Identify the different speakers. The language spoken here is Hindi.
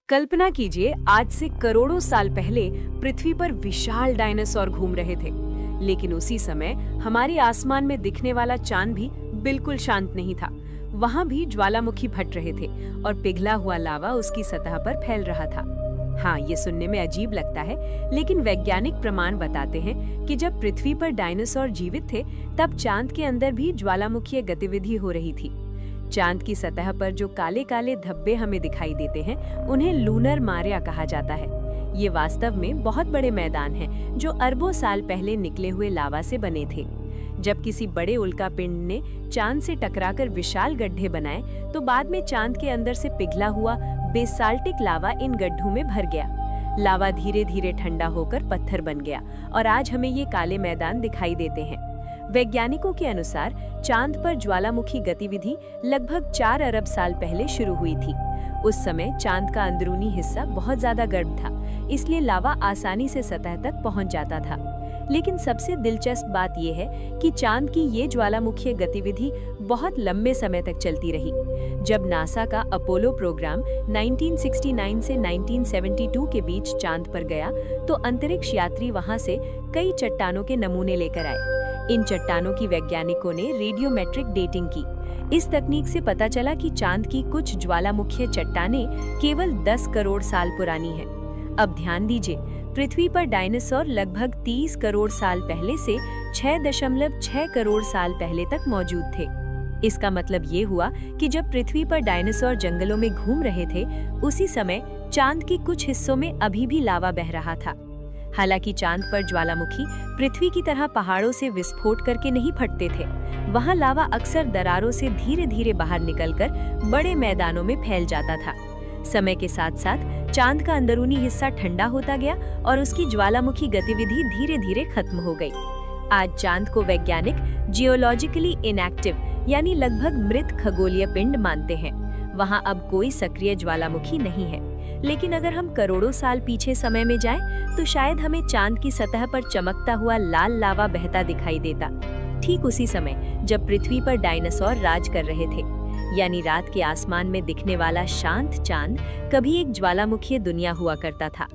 Speaker 1: कल्पना कीजिए, आज से करोड़ों साल पहले पृथ्वी पर विशाल डायनासोर घूम रहे थे। लेकिन उसी समय हमारे आसमान में दिखने वाला चांद भी बिल्कुल शांत नहीं था। वहां भी ज्वालामुखी फट रहे थे और पिघला हुआ लावा उसकी सतह पर फैल रहा था। हाँ, ये सुनने में अजीब लगता है, लेकिन वैज्ञानिक प्रमाण बताते हैं कि जब पृथ्वी पर डायनासोर जीवित थे, तब चांद के अंदर भी ज्वालामुखीय गतिविधि हो रही थी। चांद की सतह पर जो काले काले धब्बे हमें दिखाई देते हैं, उन्हें लूनर मारिया कहा जाता है। ये वास्तव में बहुत बड़े मैदान हैं, जो अरबों साल पहले निकले हुए लावा से बने थे। जब किसी बड़े उल्कापिंड ने चांद से टकराकर विशाल गड्ढे बनाए, तो बाद में चांद के अंदर से पिघला हुआ बेसाल्टिक लावा इन गड्ढों में भर गया। लावा धीरे धीरे ठंडा होकर पत्थर बन गया और आज हमें ये काले मैदान दिखाई देते हैं। वैज्ञानिकों के अनुसार चांद पर ज्वालामुखी गतिविधि लगभग 4 अरब साल पहले शुरू हुई थी। उस समय चांद का अंदरूनी हिस्सा बहुत ज्यादा गर्म था, इसलिए लावा आसानी से सतह तक पहुंच जाता था। लेकिन सबसे दिलचस्प बात यह है कि चांद की ये ज्वालामुखीय गतिविधि बहुत लंबे समय तक चलती रही। जब नासा का अपोलो प्रोग्राम 1969 से 1972 के बीच चांद पर गया, तो अंतरिक्ष यात्री वहां से कई चट्टानों के नमूने लेकर आए। इन चट्टानों की वैज्ञानिकों ने रेडियोमेट्रिक डेटिंग की। इस तकनीक से पता चला कि चांद की कुछ ज्वालामुखीय चट्टानें केवल 10 करोड़ साल पुरानी हैं। अब ध्यान दीजिए, पृथ्वी पर डायनासोर लगभग 30 करोड़ साल पहले से 6.6 करोड़ साल पहले तक मौजूद थे। इसका मतलब ये हुआ कि जब पृथ्वी पर डायनासोर जंगलों में घूम रहे थे, उसी समय चांद के कुछ हिस्सों में अभी भी लावा बह रहा था। हालांकि चांद पर ज्वालामुखी पृथ्वी की तरह पहाड़ों से विस्फोट करके नहीं फटते थे। वहां लावा अक्सर दरारों से धीरे धीरे बाहर निकलकर बड़े मैदानों में फैल जाता था। समय के साथ साथ चांद का अंदरूनी हिस्सा ठंडा होता गया और उसकी ज्वालामुखी गतिविधि धीरे धीरे खत्म हो गई। आज चांद को वैज्ञानिक जियोलॉजिकली इनएक्टिव यानी लगभग मृत खगोलीय पिंड मानते हैं। वहां अब कोई सक्रिय ज्वालामुखी नहीं है। लेकिन अगर हम करोड़ों साल पीछे समय में जाएं, तो शायद हमें चांद की सतह पर चमकता हुआ लाल लावा बहता दिखाई देता, ठीक उसी समय जब पृथ्वी पर डायनासोर राज कर रहे थे। यानी रात के आसमान में दिखने वाला शांत चांद कभी एक ज्वालामुखीय दुनिया हुआ करता था।